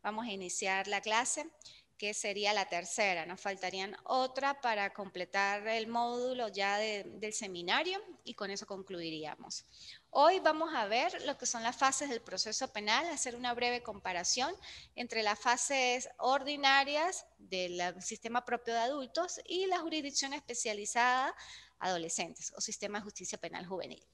Vamos a iniciar la clase, que sería la tercera. Nos faltarían otra para completar el módulo ya del seminario y con eso concluiríamos. Hoy vamos a ver lo que son las fases del proceso penal, hacer una breve comparación entre las fases ordinarias del sistema propio de adultos y la jurisdicción especializada adolescentes o sistema de justicia penal juvenil.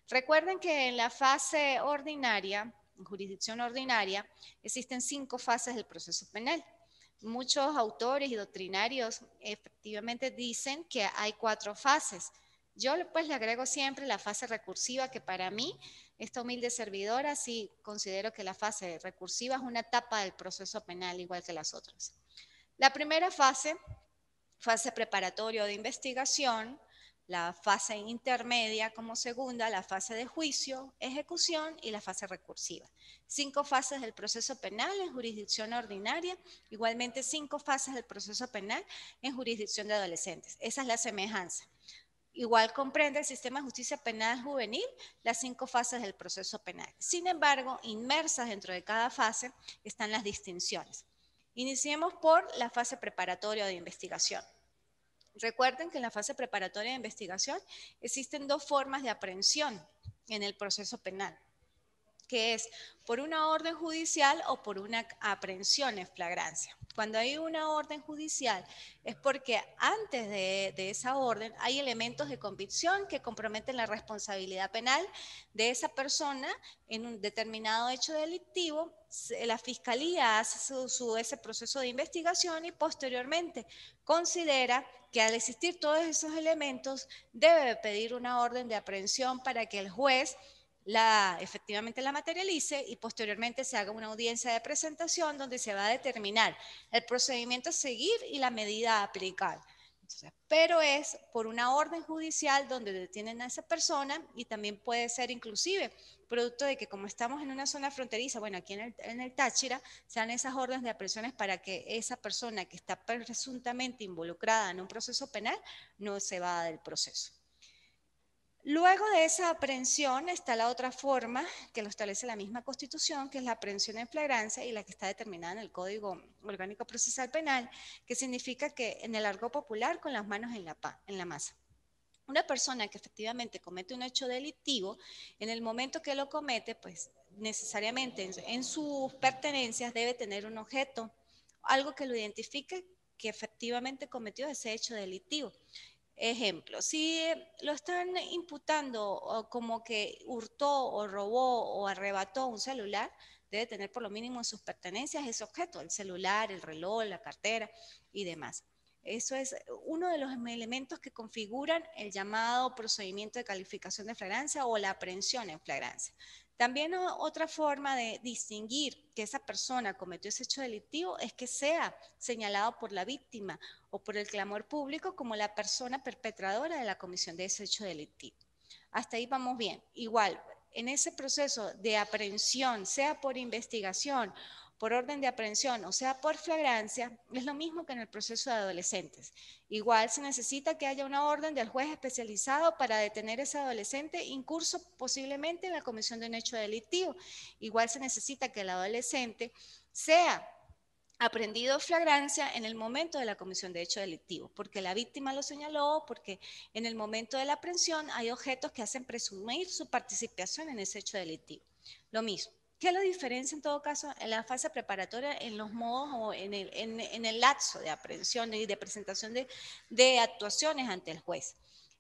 Recuerden que en la fase ordinaria, en jurisdicción ordinaria, existen 5 fases del proceso penal. Muchos autores y doctrinarios efectivamente dicen que hay 4 fases. Yo pues le agrego siempre la fase recursiva, que para mí, esta humilde servidora, sí considero que la fase recursiva es una etapa del proceso penal igual que las otras. La primera fase, fase preparatoria o de investigación, la fase intermedia como segunda, la fase de juicio, ejecución y la fase recursiva. 5 fases del proceso penal en jurisdicción ordinaria, igualmente 5 fases del proceso penal en jurisdicción de adolescentes. Esa es la semejanza. Igual comprende el sistema de justicia penal juvenil las 5 fases del proceso penal. Sin embargo, inmersas dentro de cada fase están las distinciones. Iniciemos por la fase preparatoria o de investigación. Recuerden que en la fase preparatoria de investigación existen 2 formas de aprehensión en el proceso penal, que es por una orden judicial o por una aprehensión en flagrancia. Cuando hay una orden judicial es porque antes de esa orden hay elementos de convicción que comprometen la responsabilidad penal de esa persona en un determinado hecho delictivo. La fiscalía hace ese proceso de investigación y posteriormente considera que al existir todos esos elementos debe pedir una orden de aprehensión para que el juez efectivamente la materialice y posteriormente se haga una audiencia de presentación donde se va a determinar el procedimiento a seguir y la medida a aplicar. Entonces, pero es por una orden judicial donde detienen a esa persona y también puede ser inclusive producto de que como estamos en una zona fronteriza, bueno, aquí en el Táchira, se dan esas órdenes de aprehensiones para que esa persona que está presuntamente involucrada en un proceso penal no se vaya del proceso. Luego de esa aprehensión está la otra forma que lo establece la misma Constitución, que es la aprehensión en flagrancia y la que está determinada en el Código Orgánico Procesal Penal, que significa que en el argot popular con las manos en la masa. Una persona que efectivamente comete un hecho delictivo, en el momento que lo comete, pues necesariamente en sus pertenencias debe tener un objeto, algo que lo identifique que efectivamente cometió ese hecho delictivo. Ejemplo, si lo están imputando como que hurtó o robó o arrebató un celular, debe tener por lo mínimo en sus pertenencias ese objeto, el celular, el reloj, la cartera y demás. Eso es uno de los elementos que configuran el llamado procedimiento de calificación de flagrancia o la aprehensión en flagrancia. También otra forma de distinguir que esa persona cometió ese hecho delictivo es que sea señalado por la víctima o por el clamor público como la persona perpetradora de la comisión de ese hecho delictivo. Hasta ahí vamos bien. Igual, en ese proceso de aprehensión, sea por investigación, por orden de aprehensión o sea por flagrancia, es lo mismo que en el proceso de adolescentes. Igual se necesita que haya una orden del juez especializado para detener a ese adolescente incurso posiblemente en la comisión de un hecho delictivo. Igual se necesita que el adolescente sea aprendido flagrancia en el momento de la comisión de hecho delictivo, porque la víctima lo señaló, porque en el momento de la aprehensión hay objetos que hacen presumir su participación en ese hecho delictivo. Lo mismo. ¿Qué es la diferencia en todo caso en la fase preparatoria en los modos o en el lapso de aprehensión y de presentación de actuaciones ante el juez?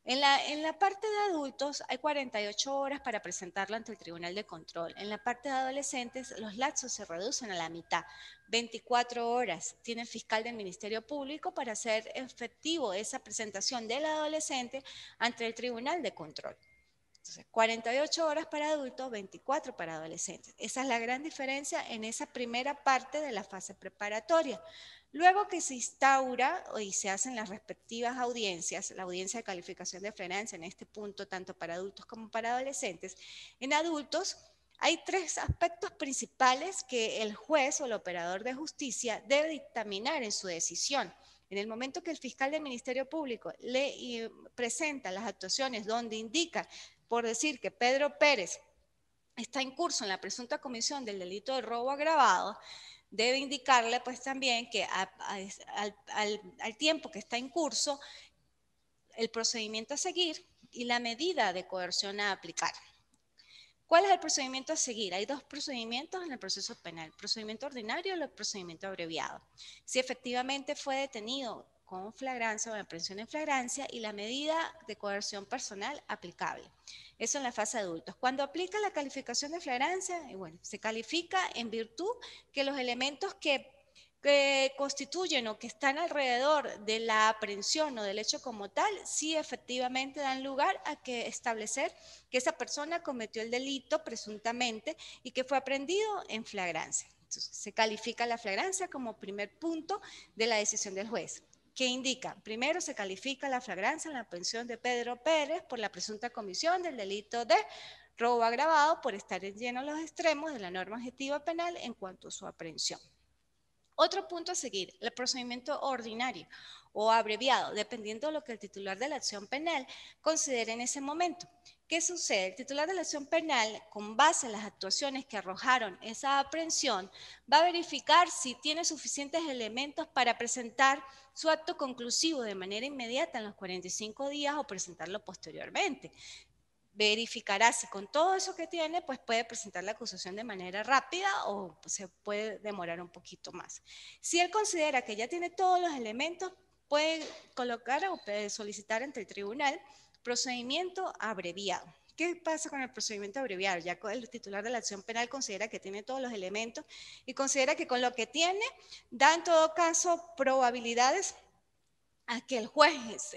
En la parte de adultos hay 48 horas para presentarlo ante el Tribunal de Control. En la parte de adolescentes los lapsos se reducen a la mitad. 24 horas tiene el fiscal del Ministerio Público para hacer efectivo esa presentación del adolescente ante el Tribunal de Control. Entonces, 48 horas para adultos, 24 para adolescentes. Esa es la gran diferencia en esa primera parte de la fase preparatoria. Luego que se instaura y se hacen las respectivas audiencias, la audiencia de calificación de flagrancia en este punto, tanto para adultos como para adolescentes, en adultos hay 3 aspectos principales que el juez o el operador de justicia debe dictaminar en su decisión. En el momento que el fiscal del Ministerio Público le presenta las actuaciones donde indica, por decir que Pedro Pérez está en curso en la presunta comisión del delito de robo agravado, debe indicarle pues también que al tiempo que está en curso el procedimiento a seguir y la medida de coerción a aplicar. ¿Cuál es el procedimiento a seguir? Hay dos procedimientos en el proceso penal, el procedimiento ordinario y el procedimiento abreviado. Si efectivamente fue detenido con flagrancia o en aprehensión en flagrancia y la medida de coerción personal aplicable. Eso en la fase de adultos. Cuando aplica la calificación de flagrancia, bueno, se califica en virtud que los elementos que constituyen o que están alrededor de la aprehensión o del hecho como tal, sí efectivamente dan lugar a que establecer que esa persona cometió el delito presuntamente y que fue aprehendido en flagrancia. Entonces, se califica la flagrancia como primer punto de la decisión del juez. ¿Qué indica? Primero, se califica la flagrancia en la aprehensión de Pedro Pérez por la presunta comisión del delito de robo agravado por estar en lleno los extremos de la norma objetiva penal en cuanto a su aprehensión. Otro punto a seguir, el procedimiento ordinario o abreviado, dependiendo de lo que el titular de la acción penal considere en ese momento. ¿Qué sucede? El titular de la acción penal, con base en las actuaciones que arrojaron esa aprehensión, va a verificar si tiene suficientes elementos para presentar su acto conclusivo de manera inmediata en los 45 días o presentarlo posteriormente. Verificará si con todo eso que tiene, pues puede presentar la acusación de manera rápida o se puede demorar un poquito más. Si él considera que ya tiene todos los elementos, puede colocar o puede solicitar ante el tribunal procedimiento abreviado. ¿Qué pasa con el procedimiento abreviado? Ya el titular de la acción penal considera que tiene todos los elementos y considera que con lo que tiene da en todo caso probabilidades a que el juez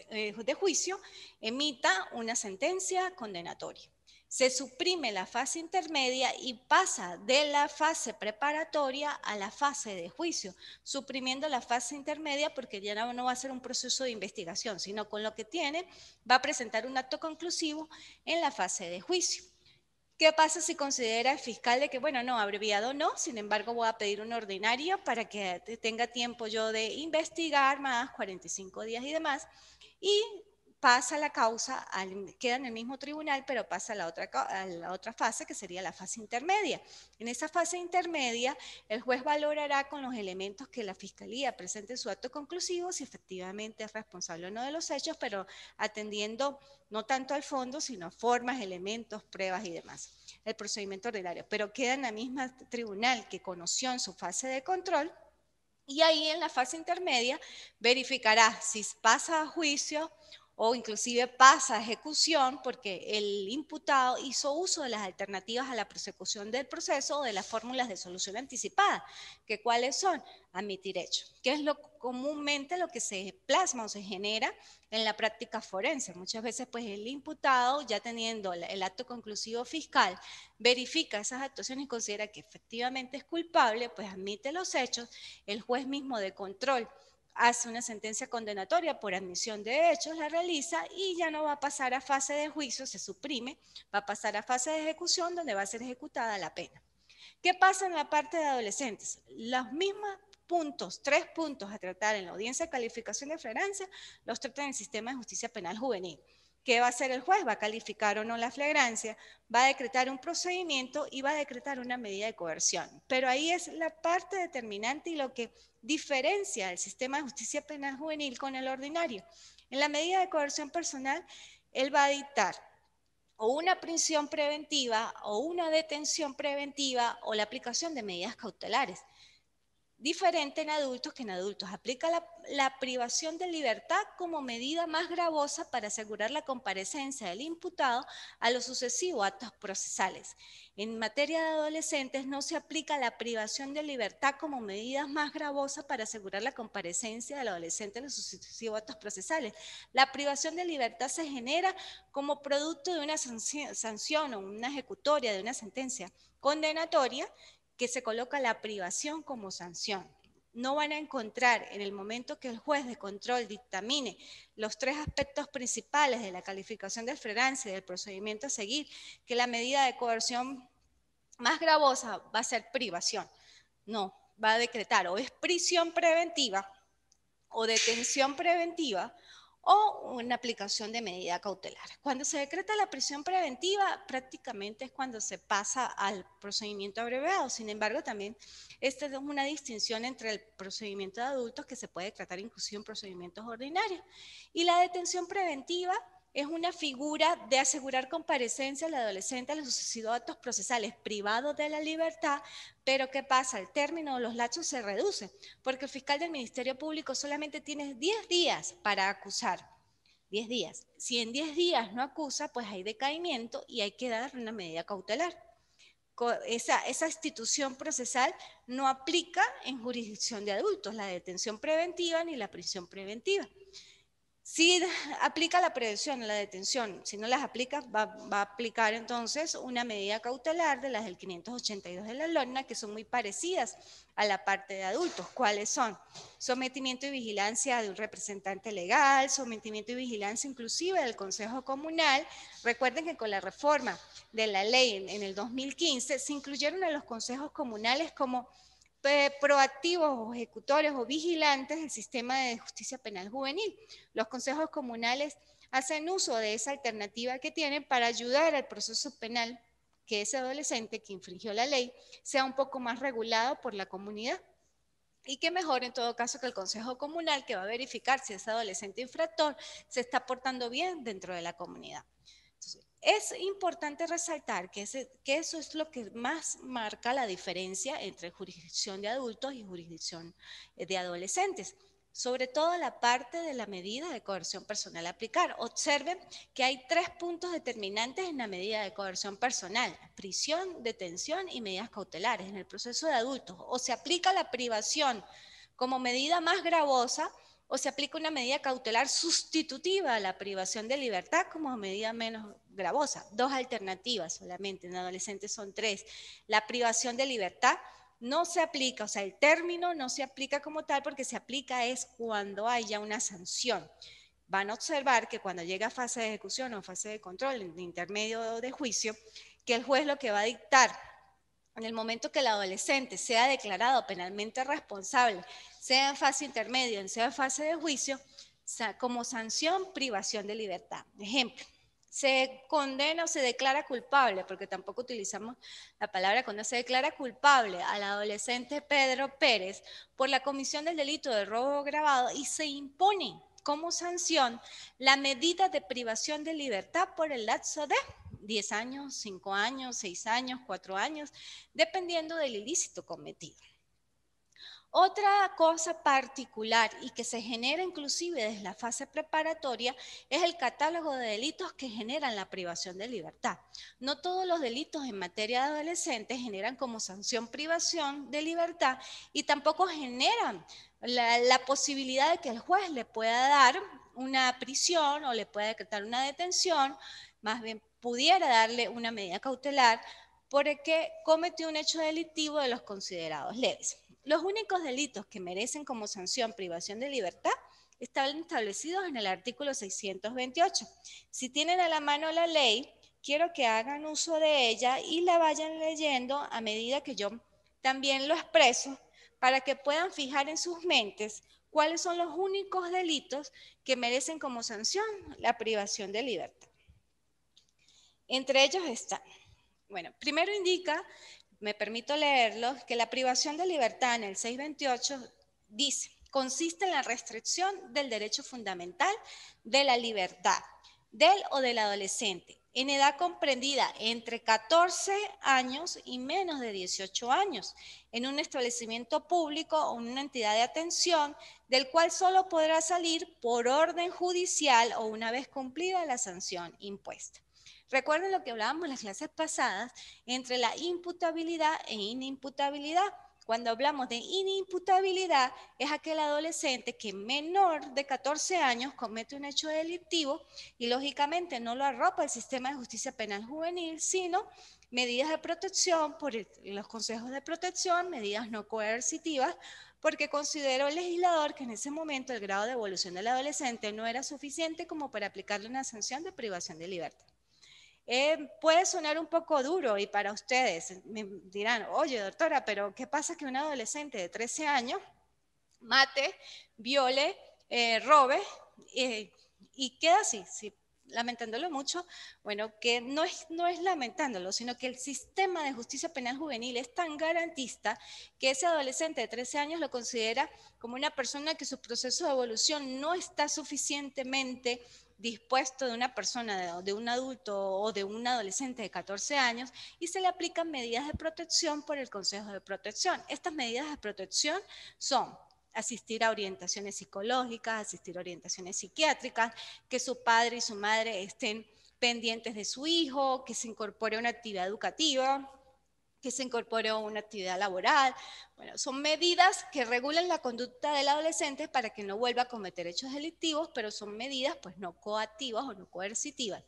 de juicio emita una sentencia condenatoria. Se suprime la fase intermedia y pasa de la fase preparatoria a la fase de juicio, suprimiendo la fase intermedia porque ya no va a ser un proceso de investigación, sino con lo que tiene va a presentar un acto conclusivo en la fase de juicio. ¿Qué pasa si considera el fiscal de que, bueno, no, abreviado no, sin embargo voy a pedir un ordinario para que tenga tiempo yo de investigar más, 45 días y demás, y pasa la causa, queda en el mismo tribunal, pero pasa a la otra fase, que sería la fase intermedia. En esa fase intermedia, el juez valorará con los elementos que la fiscalía presente en su acto conclusivo si efectivamente es responsable o no de los hechos, pero atendiendo no tanto al fondo, sino a formas, elementos, pruebas y demás. El procedimiento ordinario, pero queda en la misma tribunal que conoció en su fase de control. Y ahí en la fase intermedia verificará si pasa a juicio o inclusive pasa a ejecución porque el imputado hizo uso de las alternativas a la prosecución del proceso o de las fórmulas de solución anticipada, que cuáles son admitir hecho, que es comúnmente lo que se plasma o se genera en la práctica forense. Muchas veces pues el imputado, ya teniendo el acto conclusivo fiscal, verifica esas actuaciones y considera que efectivamente es culpable, pues admite los hechos, el juez mismo de control hace una sentencia condenatoria por admisión de hechos, la realiza y ya no va a pasar a fase de juicio, se suprime, va a pasar a fase de ejecución donde va a ser ejecutada la pena. ¿Qué pasa en la parte de adolescentes? Los mismos puntos, 3 puntos a tratar en la audiencia de calificación de flagrancia, los trata en el sistema de justicia penal juvenil. ¿Qué va a hacer el juez? Va a calificar o no la flagrancia, va a decretar un procedimiento y va a decretar una medida de coerción. Pero ahí es la parte determinante y lo que diferencia el sistema de justicia penal juvenil con el ordinario. En la medida de coerción personal, él va a dictar o una prisión preventiva o una detención preventiva o la aplicación de medidas cautelares. Diferente en adultos que en adultos. Aplica la privación de libertad como medida más gravosa para asegurar la comparecencia del imputado a los sucesivos actos procesales. En materia de adolescentes no se aplica la privación de libertad como medida más gravosa para asegurar la comparecencia del adolescente a los sucesivos actos procesales. La privación de libertad se genera como producto de una sanción o una ejecutoria de una sentencia condenatoria que se coloca la privación como sanción. No van a encontrar en el momento que el juez de control dictamine los 3 aspectos principales de la calificación de flagrancia y del procedimiento a seguir, que la medida de coerción más gravosa va a ser privación. No, va a decretar o es prisión preventiva o detención preventiva o una aplicación de medida cautelar. Cuando se decreta la prisión preventiva, prácticamente es cuando se pasa al procedimiento abreviado. Sin embargo, también esta es una distinción entre el procedimiento de adultos, que se puede tratar inclusive en procedimientos ordinarios, y la detención preventiva. Es una figura de asegurar comparecencia al adolescente a los sucesivos actos procesales privados de la libertad, pero ¿qué pasa? El término de los lapsos se reduce, porque el fiscal del Ministerio Público solamente tiene 10 días para acusar. 10 días. Si en 10 días no acusa, pues hay decaimiento y hay que dar una medida cautelar. Esa institución procesal no aplica en jurisdicción de adultos, la detención preventiva ni la prisión preventiva. Si aplica la prevención, la detención, si no las aplica, va a aplicar entonces una medida cautelar de las del 582 de la LONNA, que son muy parecidas a la parte de adultos. ¿Cuáles son? Sometimiento y vigilancia de un representante legal, sometimiento y vigilancia inclusive del Consejo Comunal. Recuerden que con la reforma de la ley en el 2015 se incluyeron a los consejos comunales como proactivos o ejecutores o vigilantes del sistema de justicia penal juvenil. Los consejos comunales hacen uso de esa alternativa que tienen para ayudar al proceso penal, que ese adolescente que infringió la ley sea un poco más regulado por la comunidad. Y que mejor en todo caso que el consejo comunal, que va a verificar si ese adolescente infractor se está portando bien dentro de la comunidad. Entonces, es importante resaltar que eso es lo que más marca la diferencia entre jurisdicción de adultos y jurisdicción de adolescentes. Sobre todo la parte de la medida de coerción personal a aplicar. Observen que hay 3 puntos determinantes en la medida de coerción personal: prisión, detención y medidas cautelares. En el proceso de adultos, o se aplica la privación como medida más gravosa, o se aplica una medida cautelar sustitutiva a la privación de libertad como medida menos gravosa. 2 alternativas solamente, en adolescentes son 3. La privación de libertad no se aplica, o sea, el término no se aplica como tal, porque se aplica es cuando haya una sanción. Van a observar que cuando llega a fase de ejecución o fase de control, en intermedio de juicio, que el juez lo que va a dictar en el momento que el adolescente sea declarado penalmente responsable, sea en fase intermedia, sea en fase de juicio, como sanción, privación de libertad. Ejemplo, se condena o se declara culpable, porque tampoco utilizamos la palabra condena, se declara culpable al adolescente Pedro Pérez por la comisión del delito de robo agravado y se impone como sanción la medida de privación de libertad por el lapso de 10 años, 5 años, 6 años, 4 años, dependiendo del ilícito cometido. Otra cosa particular y que se genera inclusive desde la fase preparatoria es el catálogo de delitos que generan la privación de libertad. No todos los delitos en materia de adolescentes generan como sanción privación de libertad y tampoco generan la posibilidad de que el juez le pueda dar una prisión o le pueda decretar una detención, más bien pudiera darle una medida cautelar porque cometió un hecho delictivo de los considerados leves. Los únicos delitos que merecen como sanción privación de libertad están establecidos en el artículo 628. Si tienen a la mano la ley, quiero que hagan uso de ella y la vayan leyendo a medida que yo también lo expreso, para que puedan fijar en sus mentes cuáles son los únicos delitos que merecen como sanción la privación de libertad. Entre ellos están, bueno, primero indica, me permito leerlos, que la privación de libertad en el 628 dice: consiste en la restricción del derecho fundamental de la libertad del o del adolescente en edad comprendida entre 14 años y menos de 18 años, en un establecimiento público o una entidad de atención, del cual solo podrá salir por orden judicial o una vez cumplida la sanción impuesta. Recuerden lo que hablábamos en las clases pasadas entre la imputabilidad e inimputabilidad. Cuando hablamos de inimputabilidad, es aquel adolescente que menor de 14 años comete un hecho delictivo y lógicamente no lo arropa el sistema de justicia penal juvenil, sino medidas de protección por los consejos de protección, medidas no coercitivas, porque consideró el legislador que en ese momento el grado de evolución del adolescente no era suficiente como para aplicarle una sanción de privación de libertad. Puede sonar un poco duro y para ustedes me dirán: oye doctora, pero ¿qué pasa que un adolescente de 13 años mate, viole, robe Y queda así, sí, lamentándolo mucho, bueno, que no es lamentándolo, sino que el sistema de justicia penal juvenil es tan garantista que ese adolescente de 13 años lo considera como una persona que su proceso de evolución no está suficientemente dispuesto de una persona, de un adulto o de un adolescente de 14 años, y se le aplican medidas de protección por el Consejo de Protección. Estas medidas de protección son asistir a orientaciones psicológicas, asistir a orientaciones psiquiátricas, que su padre y su madre estén pendientes de su hijo, que se incorpore a una actividad educativa, que se incorpore a una actividad laboral. Bueno, son medidas que regulan la conducta del adolescente para que no vuelva a cometer hechos delictivos, pero son medidas pues no coactivas o no coercitivas,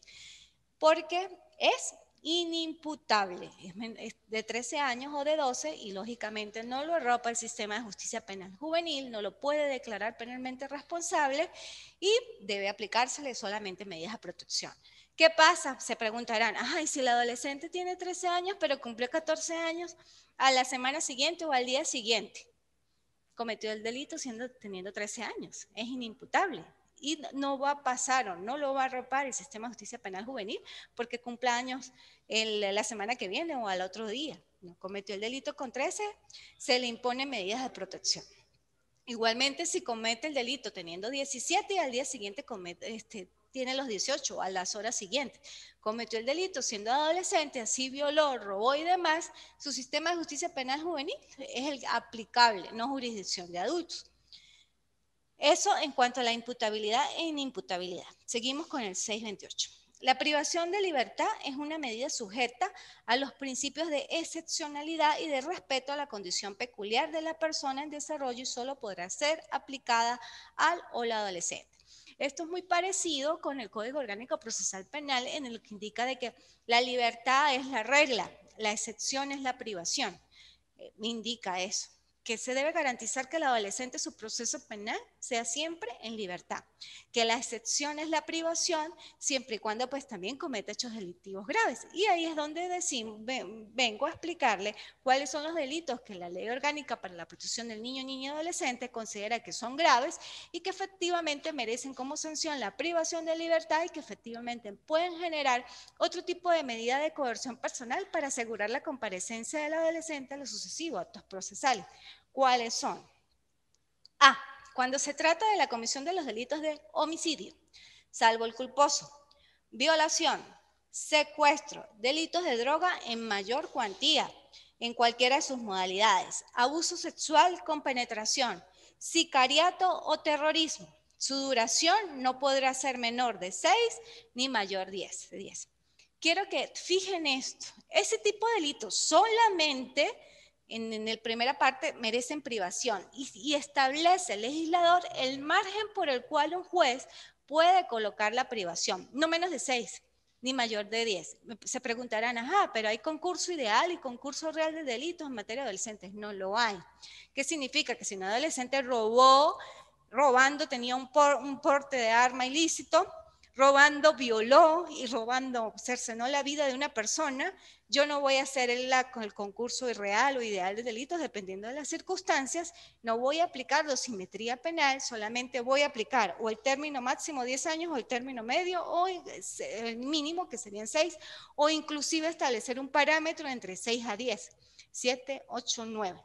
porque es inimputable, es de 13 años o de 12 y lógicamente no lo arropa el sistema de justicia penal juvenil, no lo puede declarar penalmente responsable y debe aplicársele solamente medidas de protección. ¿Qué pasa? Se preguntarán, ay, si el adolescente tiene 13 años pero cumplió 14 años, a la semana siguiente o al día siguiente cometió el delito teniendo 13 años, es inimputable. Y no va a pasar o no lo va a arropar el sistema de justicia penal juvenil porque cumple años la semana que viene o al otro día. No cometió el delito con 13, se le imponen medidas de protección. Igualmente, si comete el delito teniendo 17 y al día siguiente tiene los 18 a las horas siguientes, cometió el delito siendo adolescente, así violó, robó y demás, su sistema de justicia penal juvenil es el aplicable, no jurisdicción de adultos. Eso en cuanto a la imputabilidad e inimputabilidad. Seguimos con el 628. La privación de libertad es una medida sujeta a los principios de excepcionalidad y de respeto a la condición peculiar de la persona en desarrollo y solo podrá ser aplicada al o la adolescente. Esto es muy parecido con el Código Orgánico Procesal Penal, en el que indica de que la libertad es la regla, la excepción es la privación. Me indica eso, que se debe garantizar que el adolescente su proceso penal sea siempre en libertad, que la excepción es la privación siempre y cuando pues también cometa hechos delictivos graves. Y ahí es donde vengo a explicarle cuáles son los delitos que la Ley Orgánica para la Protección del Niño, Niña y Adolescente considera que son graves y que efectivamente merecen como sanción la privación de libertad y que efectivamente pueden generar otro tipo de medida de coerción personal para asegurar la comparecencia del adolescente a los sucesivos actos procesales. ¿Cuáles son? A. Cuando se trata de la comisión de los delitos de homicidio, salvo el culposo, violación, secuestro, delitos de droga en mayor cuantía, en cualquiera de sus modalidades, abuso sexual con penetración, sicariato o terrorismo. Su duración no podrá ser menor de 6 ni mayor de 10. Quiero que fijen esto, ese tipo de delitos solamente en la primera parte merecen privación y establece el legislador el margen por el cual un juez puede colocar la privación, no menos de 6 ni mayor de 10. Se preguntarán, ajá, pero hay concurso ideal y concurso real de delitos en materia de adolescentes. No lo hay. ¿Qué significa? Que si un adolescente robando, tenía un porte de arma ilícito, robando, violó y robando, cercenó la vida de una persona, yo no voy a hacer el concurso irreal o ideal de delitos dependiendo de las circunstancias, no voy a aplicar dosimetría penal, solamente voy a aplicar o el término máximo 10 años o el término medio o el mínimo que serían 6 o inclusive establecer un parámetro entre 6 a 10, 7, 8, 9.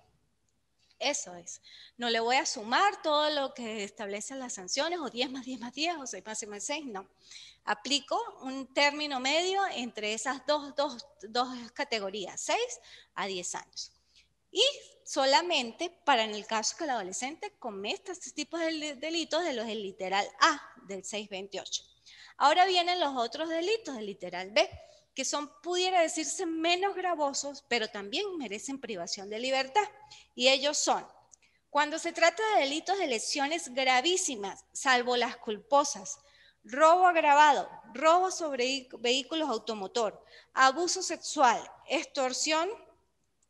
Eso es. No le voy a sumar todo lo que establecen las sanciones, o 10 más 10 más 10, o 6 más 6, no. Aplico un término medio entre esas dos categorías, 6 a 10 años. Y solamente para en el caso que el adolescente cometa este tipo de delitos de los del literal A del 628. Ahora vienen los otros delitos del literal B, que son, pudiera decirse, menos gravosos, pero también merecen privación de libertad. Y ellos son, cuando se trata de delitos de lesiones gravísimas, salvo las culposas, robo agravado, robo sobre vehículos automotor, abuso sexual, extorsión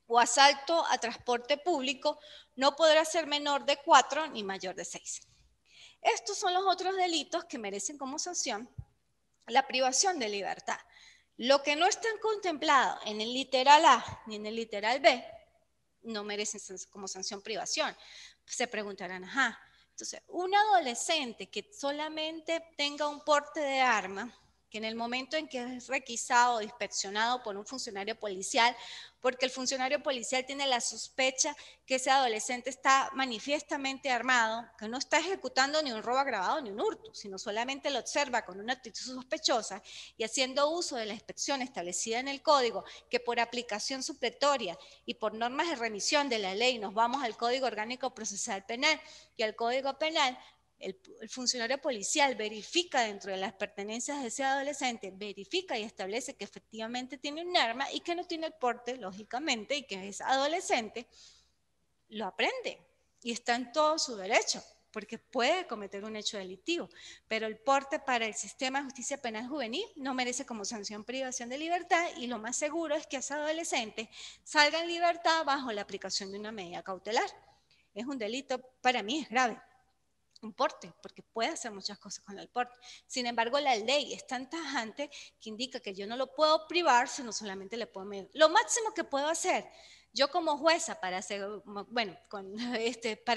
o asalto a transporte público, no podrá ser menor de 4 ni mayor de 6. Estos son los otros delitos que merecen como sanción la privación de libertad. Lo que no está contemplado en el literal A ni en el literal B no merecen como sanción privación. Se preguntarán, ajá, Entonces, un adolescente que solamente tenga un porte de arma, que en el momento en que es requisado o inspeccionado por un funcionario policial, porque el funcionario policial tiene la sospecha que ese adolescente está manifiestamente armado, que no está ejecutando ni un robo agravado ni un hurto, sino solamente lo observa con una actitud sospechosa y haciendo uso de la inspección establecida en el código, que por aplicación supletoria y por normas de remisión de la ley nos vamos al Código Orgánico Procesal Penal y al Código Penal. El funcionario policial verifica dentro de las pertenencias de ese adolescente, verifica y establece que efectivamente tiene un arma y que no tiene el porte, lógicamente, y que es adolescente, lo aprende y está en todo su derecho, porque puede cometer un hecho delictivo, pero el porte para el sistema de justicia penal juvenil no merece como sanción privación de libertad y lo más seguro es que ese adolescente salga en libertad bajo la aplicación de una medida cautelar. Es un delito, para mí es grave, un porte, porque puede hacer muchas cosas con el porte. Sin embargo, la ley es tan tajante que indica que yo no lo puedo privar, sino solamente le puedo medir. Lo máximo que puedo hacer, yo como jueza, para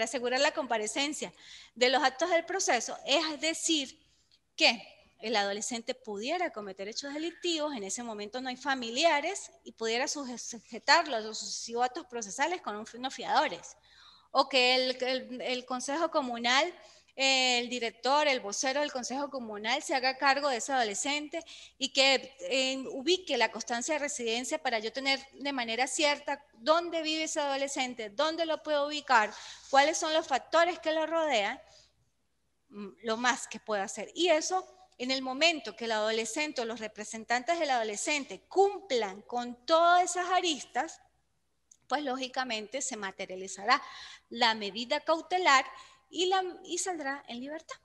asegurar la comparecencia de los actos del proceso, es decir que el adolescente pudiera cometer hechos delictivos, en ese momento no hay familiares y pudiera sujetarlo a los sucesivos actos procesales con unos fiadores. O que el Consejo Comunal, el director, el vocero del Consejo Comunal se haga cargo de ese adolescente y que ubique la constancia de residencia para yo tener de manera cierta dónde vive ese adolescente, dónde lo puedo ubicar, cuáles son los factores que lo rodean, lo más que pueda hacer. Y eso, en el momento que el adolescente o los representantes del adolescente cumplan con todas esas aristas, pues lógicamente se materializará la medida cautelar y saldrá en libertad.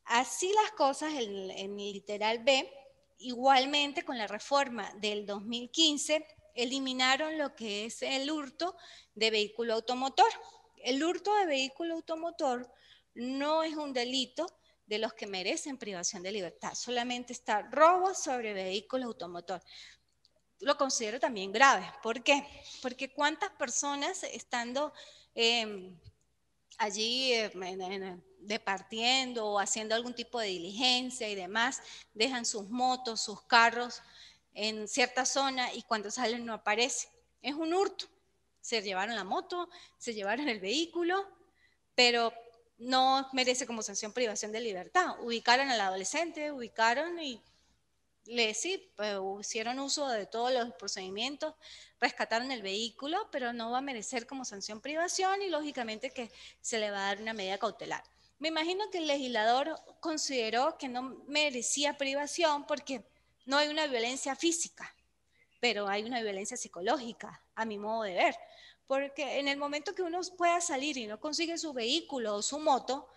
Así las cosas en el literal B, igualmente con la reforma del 2015, eliminaron lo que es el hurto de vehículo automotor. El hurto de vehículo automotor no es un delito de los que merecen privación de libertad, solamente está robo sobre vehículo automotor. Lo considero también grave. ¿Por qué? Porque cuántas personas estando allí departiendo o haciendo algún tipo de diligencia y demás, dejan sus motos, sus carros en cierta zona y cuando salen no aparece. Es un hurto. Se llevaron la moto, se llevaron el vehículo, pero no merece como sanción privación de libertad. Ubicaron al adolescente, ubicaron y sí, pues, hicieron uso de todos los procedimientos, rescataron el vehículo, pero no va a merecer como sanción privación y lógicamente que se le va a dar una medida cautelar. Me imagino que el legislador consideró que no merecía privación porque no hay una violencia física, pero hay una violencia psicológica, a mi modo de ver. Porque en el momento que uno pueda salir y no consigue su vehículo o su moto,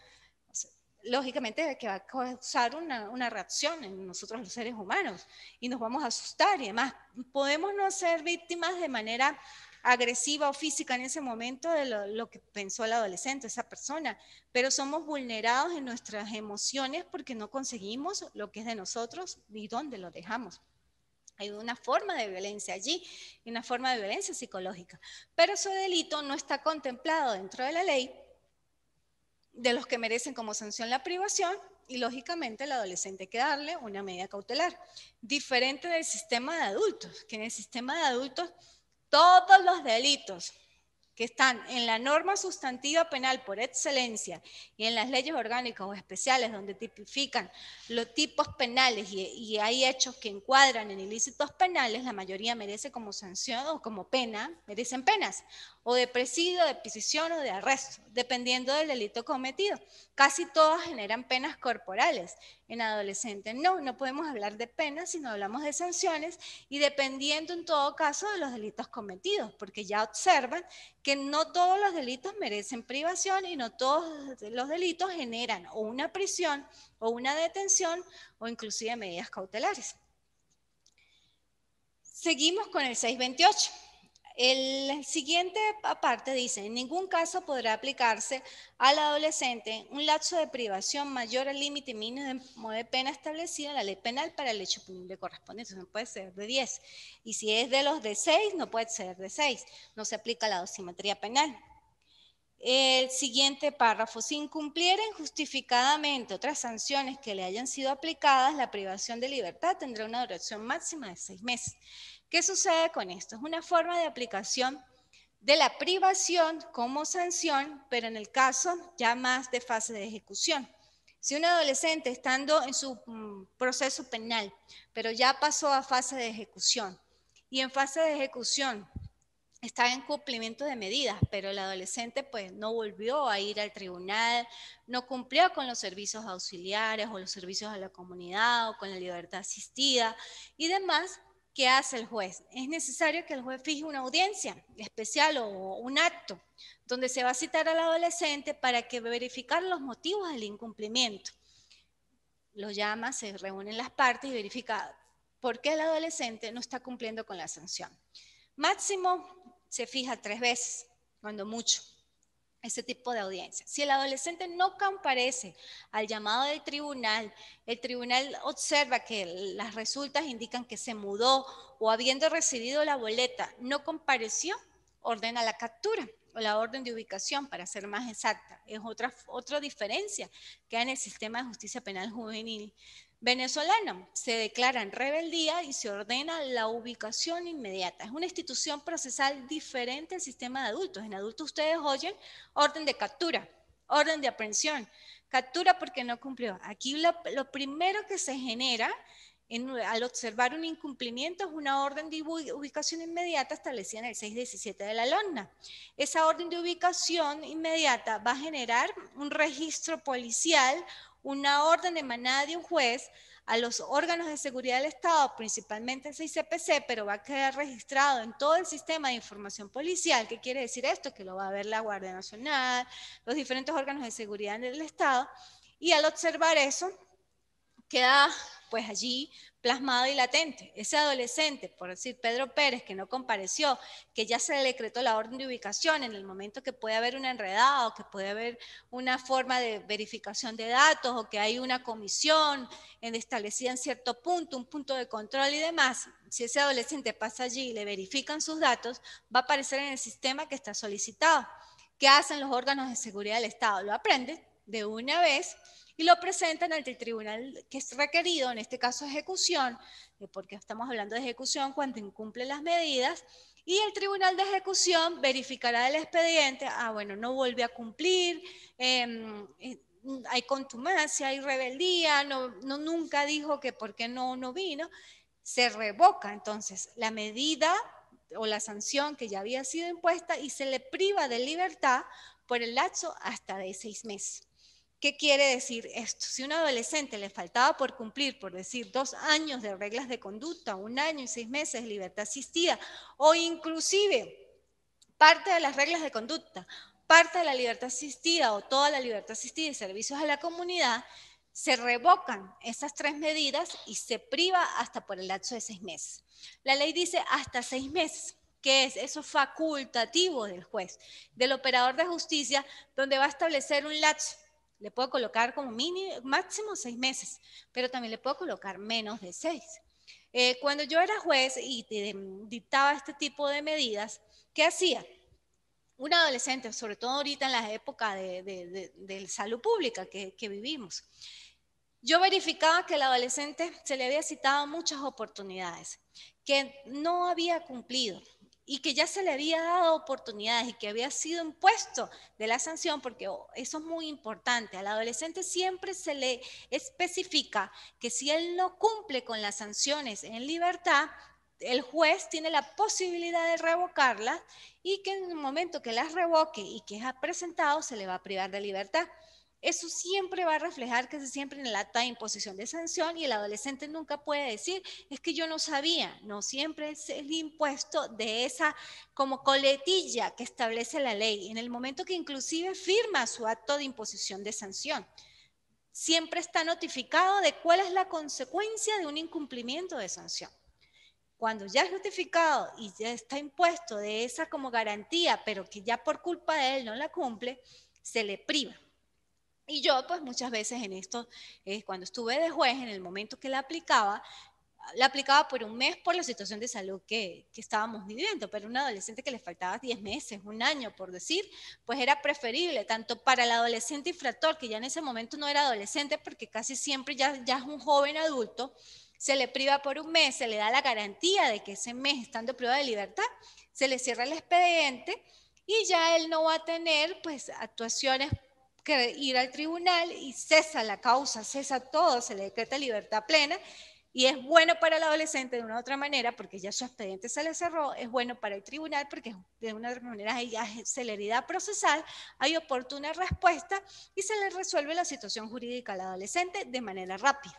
lógicamente que va a causar una reacción en nosotros los seres humanos y nos vamos a asustar y demás. Podemos no ser víctimas de manera agresiva o física en ese momento de lo que pensó el adolescente, esa persona, pero somos vulnerados en nuestras emociones porque no conseguimos lo que es de nosotros y dónde lo dejamos. Hay una forma de violencia allí y una forma de violencia psicológica, pero ese delito no está contemplado dentro de la ley de los que merecen como sanción la privación y lógicamente el adolescente hay que darle una medida cautelar. Diferente del sistema de adultos, que en el sistema de adultos todos los delitos que están en la norma sustantiva penal por excelencia y en las leyes orgánicas o especiales donde tipifican los tipos penales y hay hechos que encuadran en ilícitos penales, la mayoría merece como sanción o como pena, merecen penas o de presidio, de prisión o de arresto, dependiendo del delito cometido. Casi todas generan penas corporales. En adolescentes no podemos hablar de penas, sino hablamos de sanciones y dependiendo en todo caso de los delitos cometidos, porque ya observan que no todos los delitos merecen privación y no todos los delitos generan o una prisión o una detención o inclusive medidas cautelares. Seguimos con el 628. El siguiente aparte dice, en ningún caso podrá aplicarse al adolescente un lapso de privación mayor al límite mínimo de pena establecido en la ley penal para el hecho punible correspondiente. No puede ser de 10. Y si es de los de 6, no puede ser de 6. No se aplica la dosimetría penal. El siguiente párrafo, si incumpliera injustificadamente otras sanciones que le hayan sido aplicadas, la privación de libertad tendrá una duración máxima de 6 meses. ¿Qué sucede con esto? Es una forma de aplicación de la privación como sanción, pero en el caso ya más de fase de ejecución. Si un adolescente estando en su proceso penal, pero ya pasó a fase de ejecución, y en fase de ejecución está en cumplimiento de medidas, pero el adolescente pues no volvió a ir al tribunal, no cumplió con los servicios auxiliares o los servicios a la comunidad o con la libertad asistida y demás, ¿qué hace el juez? Es necesario que el juez fije una audiencia especial o un acto donde se va a citar al adolescente para que verificar los motivos del incumplimiento. Lo llama, se reúnen las partes y verifica por qué el adolescente no está cumpliendo con la sanción. Máximo se fija 3 veces, cuando mucho, ese tipo de audiencia. Si el adolescente no comparece al llamado del tribunal, el tribunal observa que las resultas indican que se mudó o habiendo recibido la boleta no compareció, ordena la captura o la orden de ubicación, para ser más exacta. Es otra diferencia que hay en el sistema de justicia penal juvenil venezolano. Se declara en rebeldía y se ordena la ubicación inmediata. Es una institución procesal diferente al sistema de adultos. En adultos ustedes oyen orden de captura, orden de aprehensión, captura porque no cumplió. Aquí lo primero que se genera al observar un incumplimiento es una orden de ubicación inmediata establecida en el 617 de la LONNA. Esa orden de ubicación inmediata va a generar un registro policial, una orden emanada de un juez a los órganos de seguridad del Estado, principalmente el 6CPC, pero va a quedar registrado en todo el sistema de información policial. ¿Qué quiere decir esto? Que lo va a ver la Guardia Nacional, los diferentes órganos de seguridad del Estado, y al observar eso, queda pues allí plasmado y latente. Ese adolescente, por decir Pedro Pérez, que no compareció, que ya se le decretó la orden de ubicación en el momento que puede haber una enredada o que puede haber una forma de verificación de datos o que hay una comisión establecida en cierto punto, un punto de control y demás, si ese adolescente pasa allí y le verifican sus datos, va a aparecer en el sistema que está solicitado. ¿Qué hacen los órganos de seguridad del Estado? Lo aprenden de una vez y lo presentan ante el tribunal que es requerido, en este caso ejecución, porque estamos hablando de ejecución cuando incumple las medidas, y el tribunal de ejecución verificará el expediente, bueno, no vuelve a cumplir, hay contumacia, hay rebeldía, nunca dijo que por qué no vino, se revoca entonces la medida o la sanción que ya había sido impuesta y se le priva de libertad por el lapso hasta de 6 meses. ¿Qué quiere decir esto? Si a un adolescente le faltaba por cumplir, por decir, 2 años de reglas de conducta, 1 año y 6 meses de libertad asistida, o inclusive parte de las reglas de conducta, parte de la libertad asistida o toda la libertad asistida y servicios a la comunidad, se revocan esas 3 medidas y se priva hasta por el lapso de 6 meses. La ley dice hasta 6 meses. ¿Qué es? Eso facultativo del juez, del operador de justicia, donde va a establecer un lapso. Le puedo colocar como máximo 6 meses, pero también le puedo colocar menos de 6. Cuando yo era juez y dictaba este tipo de medidas, ¿qué hacía? Un adolescente, sobre todo ahorita en la época de salud pública que vivimos, yo verificaba que el adolescente se le había citado muchas oportunidades, que no había cumplido y que ya se le había dado oportunidades y que había sido impuesto de la sanción, porque eso es muy importante. Al adolescente siempre se le especifica que si él no cumple con las sanciones en libertad, el juez tiene la posibilidad de revocarlas y que en el momento que las revoque y que es presentado, se le va a privar de libertad. Eso siempre va a reflejar que es siempre en el acta de imposición de sanción y el adolescente nunca puede decir, es que yo no sabía, no, siempre es el impuesto de esa como coletilla que establece la ley, en el momento que inclusive firma su acto de imposición de sanción. Siempre está notificado de cuál es la consecuencia de un incumplimiento de sanción. Cuando ya es notificado y ya está impuesto de esa como garantía, pero que ya por culpa de él no la cumple, se le priva. Y yo, pues muchas veces en esto, cuando estuve de juez, en el momento que la aplicaba, la aplicaba por un mes por la situación de salud que estábamos viviendo, pero un adolescente que le faltaba 10 meses, un año, por decir, pues era preferible, tanto para el adolescente infractor, que ya en ese momento no era adolescente, porque casi siempre ya es un joven adulto, se le priva por un mes, se le da la garantía de que ese mes, estando privado de libertad, se le cierra el expediente y ya él no va a tener pues actuaciones que ir al tribunal y cesa la causa, cesa todo, se le decreta libertad plena. Y es bueno para el adolescente de una u otra manera, porque ya su expediente se le cerró, es bueno para el tribunal, porque de una u otra manera hay celeridad procesal, hay oportuna respuesta y se le resuelve la situación jurídica al adolescente de manera rápida.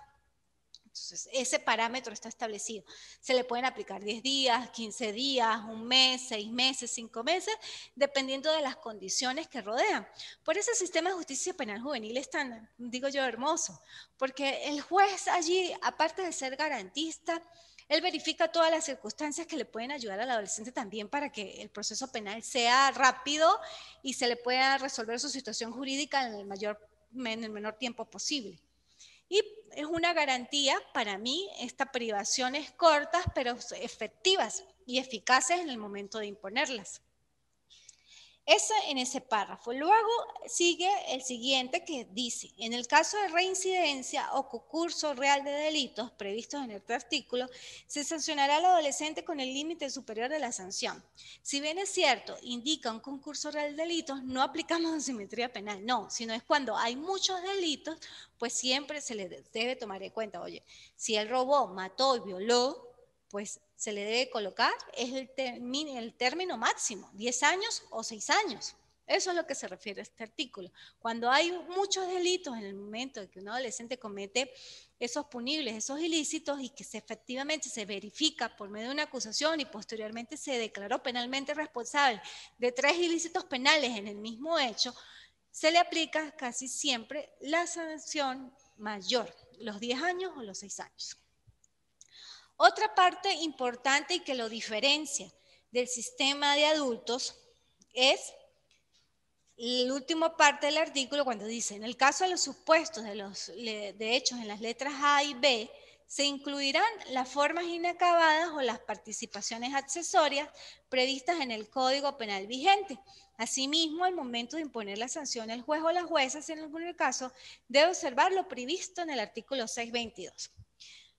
Entonces, ese parámetro está establecido. Se le pueden aplicar 10 días, 15 días, un mes, 6 meses, 5 meses, dependiendo de las condiciones que rodean. Por eso el sistema de justicia penal juvenil es tan, digo yo, hermoso, porque el juez allí, aparte de ser garantista, él verifica todas las circunstancias que le pueden ayudar al adolescente también para que el proceso penal sea rápido y se le pueda resolver su situación jurídica en el menor tiempo posible. Y es una garantía para mí estas privaciones cortas, pero efectivas y eficaces en el momento de imponerlas. Eso en ese párrafo. Luego sigue el siguiente que dice, en el caso de reincidencia o concurso real de delitos previstos en este artículo, se sancionará al adolescente con el límite superior de la sanción. Si bien es cierto, indica un concurso real de delitos, no aplicamos asimetría penal, no, sino es cuando hay muchos delitos, pues siempre se le debe tomar en cuenta, oye, si él robó, mató y violó, pues se le debe colocar es el término máximo, 10 años o 6 años. Eso es lo que se refiere a este artículo. Cuando hay muchos delitos en el momento de que un adolescente comete esos punibles, esos ilícitos y que efectivamente se verifica por medio de una acusación y posteriormente se declaró penalmente responsable de 3 ilícitos penales en el mismo hecho, se le aplica casi siempre la sanción mayor, los 10 años o los 6 años. Otra parte importante y que lo diferencia del sistema de adultos es la última parte del artículo cuando dice, en el caso de los supuestos de hechos en las letras A y B, se incluirán las formas inacabadas o las participaciones accesorias previstas en el Código Penal vigente. Asimismo, al momento de imponer la sanción, el juez o la jueza, si en algún caso, debe observar lo previsto en el artículo 622.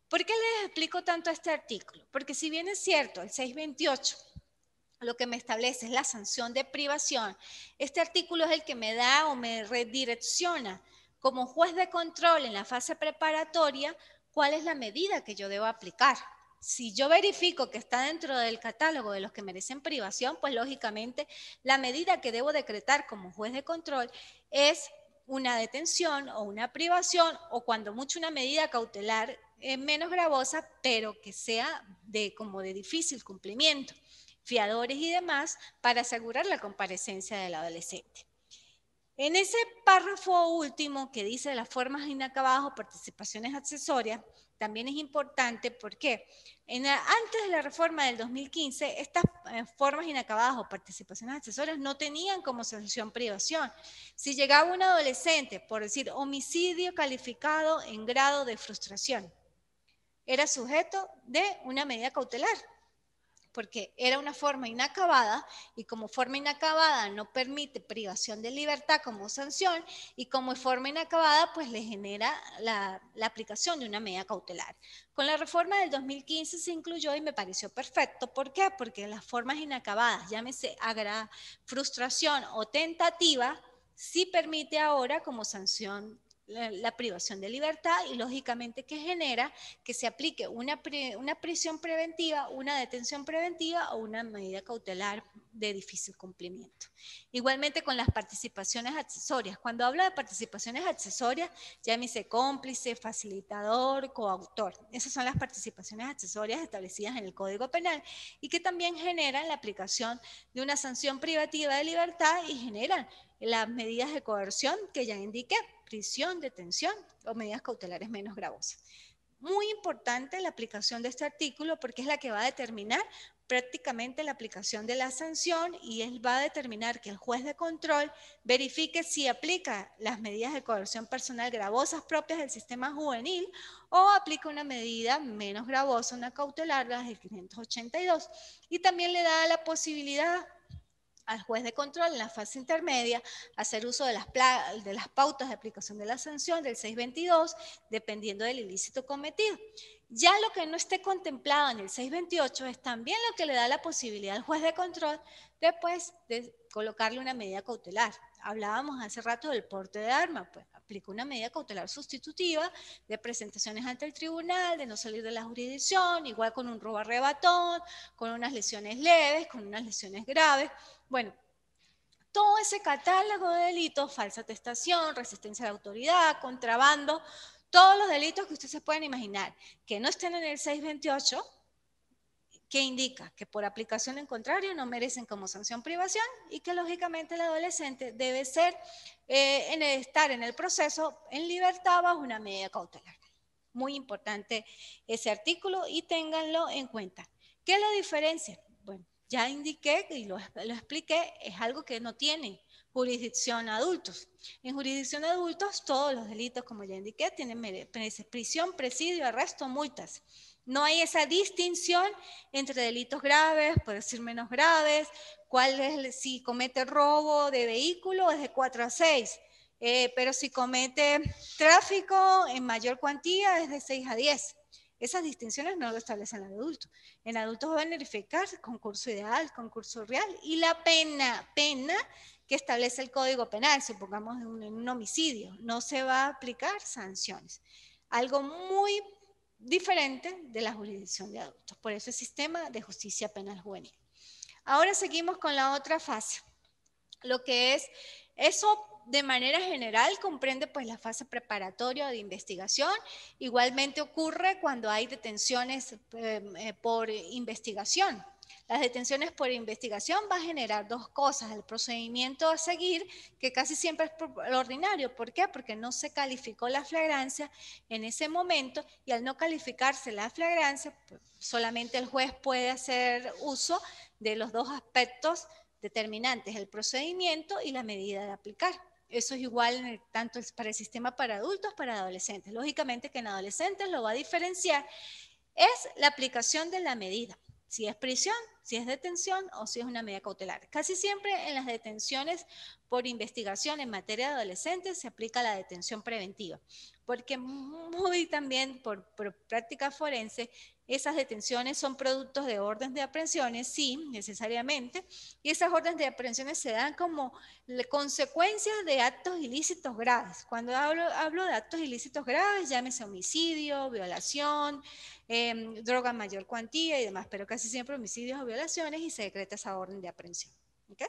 ¿Por qué les explico tanto este artículo? Porque si bien es cierto, el 628 lo que me establece es la sanción de privación, este artículo es el que me da o me redirecciona como juez de control en la fase preparatoria cuál es la medida que yo debo aplicar. Si yo verifico que está dentro del catálogo de los que merecen privación, pues lógicamente la medida que debo decretar como juez de control es una detención o una privación o cuando mucho una medida cautelar menos gravosa, pero que sea como de difícil cumplimiento, fiadores y demás, para asegurar la comparecencia del adolescente. En ese párrafo último que dice las formas inacabadas o participaciones accesorias, también es importante porque antes de la reforma del 2015, estas formas inacabadas o participaciones accesorias no tenían como sanción privación. Si llegaba un adolescente, por decir, homicidio calificado en grado de frustración, era sujeto de una medida cautelar, porque era una forma inacabada y como forma inacabada no permite privación de libertad como sanción y como forma inacabada pues le genera la aplicación de una medida cautelar. Con la reforma del 2015 se incluyó y me pareció perfecto. ¿Por qué? Porque las formas inacabadas, llámese frustración o tentativa, sí permite ahora como sanción la privación de libertad y lógicamente que genera que se aplique una prisión preventiva, una detención preventiva o una medida cautelar de difícil cumplimiento. Igualmente con las participaciones accesorias. Cuando hablo de participaciones accesorias, llámese cómplice, facilitador, coautor. Esas son las participaciones accesorias establecidas en el Código Penal y que también generan la aplicación de una sanción privativa de libertad y generan las medidas de coerción que ya indiqué, prisión, detención o medidas cautelares menos gravosas. Muy importante la aplicación de este artículo porque es la que va a determinar prácticamente la aplicación de la sanción y él va a determinar que el juez de control verifique si aplica las medidas de coerción personal gravosas propias del sistema juvenil o aplica una medida menos gravosa, una cautelar, la del 582. Y también le da la posibilidad al juez de control en la fase intermedia hacer uso de las pautas de aplicación de la sanción del 622, dependiendo del ilícito cometido. Ya lo que no esté contemplado en el 628 es también lo que le da la posibilidad al juez de control después de colocarle una medida cautelar. Hablábamos hace rato del porte de arma, pues aplica una medida cautelar sustitutiva de presentaciones ante el tribunal, de no salir de la jurisdicción, igual con un robo arrebatón, con unas lesiones leves, con unas lesiones graves. Bueno, todo ese catálogo de delitos, falsa atestación, resistencia a la autoridad, contrabando, todos los delitos que ustedes se pueden imaginar que no estén en el 628, que indica que por aplicación en contrario no merecen como sanción privación y que lógicamente el adolescente debe ser, estar en el proceso en libertad bajo una medida cautelar. Muy importante ese artículo y ténganlo en cuenta. ¿Qué es la diferencia? Bueno, ya indiqué y lo expliqué, es algo que no tiene jurisdicción a adultos. En jurisdicción a adultos, todos los delitos, como ya indiqué, tienen prisión, presidio, arresto, multas. No hay esa distinción entre delitos graves, por decir menos graves, cuál es, si comete robo de vehículo es de 4 a 6, pero si comete tráfico en mayor cuantía es de 6 a 10. Esas distinciones no lo establecen los adultos. En adultos van a verificar concurso ideal, concurso real y la pena que establece el Código Penal, supongamos en un homicidio, no se va a aplicar sanciones. Algo muy diferente de la jurisdicción de adultos. Por eso el sistema de justicia penal juvenil. Ahora seguimos con la otra fase. Lo que es, eso de manera general comprende pues la fase preparatoria de investigación. Igualmente ocurre cuando hay detenciones por investigación. Las detenciones por investigación van a generar dos cosas. El procedimiento a seguir, que casi siempre es lo ordinario. ¿Por qué? Porque no se calificó la flagrancia en ese momento y al no calificarse la flagrancia, pues, solamente el juez puede hacer uso de los dos aspectos determinantes, el procedimiento y la medida de aplicar. Eso es igual tanto para el sistema para adultos, para adolescentes. Lógicamente que en adolescentes lo va a diferenciar es la aplicación de la medida. Si es prisión, si es detención o si es una medida cautelar. Casi siempre en las detenciones por investigación en materia de adolescentes se aplica la detención preventiva, porque muy también por práctica forense, esas detenciones son productos de órdenes de aprehensiones, sí, necesariamente, y esas órdenes de aprehensiones se dan como consecuencias de actos ilícitos graves. Cuando hablo de actos ilícitos graves, llámese homicidio, violación, droga en mayor cuantía y demás, pero casi siempre homicidios o violaciones y se decreta esa orden de aprehensión. ¿Okay?